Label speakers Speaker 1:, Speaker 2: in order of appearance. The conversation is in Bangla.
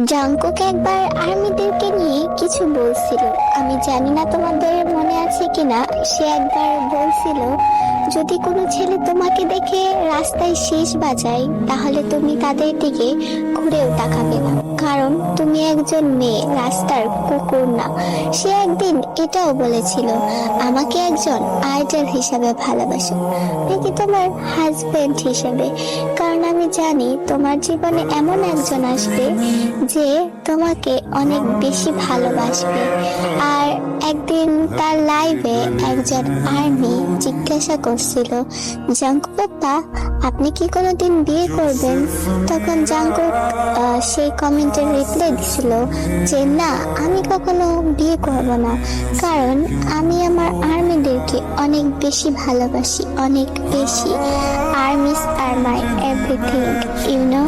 Speaker 1: জাংকুক একবার আর্মিদেরকে নিয়ে কিছু বলছিল। আমি জানি না তোমাদের মনে আছে কিনা। সে একবার বলছিল, যদি কোনো ছেলে তোমাকে দেখে রাস্তায় শেষ বাজায় তাহলে তুমি তাদের দিকে ঘুরেও তাকাবে না, কারণ তুমি একজন মেয়ে, রাস্তার কুকুর না। সে একদিন এটাও বলেছিল, আমাকে একজন আইডল হিসাবে ভালোবাসো, নাকি তোমার হাজবেন্ড হিসেবে, কারণ আমি জানি তোমার জীবনে এমন একজন আসবে যে তোমাকে অনেক বেশি ভালোবাসবে। আর একদিন তার লাইভে একজন আর্মি জিজ্ঞাসা করছিল, জাংকুক পাপ্পা, আপনি কি কোনোদিন বিয়ে করবেন? তখন জাংকুক সেই কমেন্টের রিপ্লাই দিছিল যে না, আমি কখনো বিয়ে করব না, কারণ আমি আমার আর্মিদেরকে অনেক বেশি ভালোবাসি, অনেক বেশি। Armies are my everything, you no.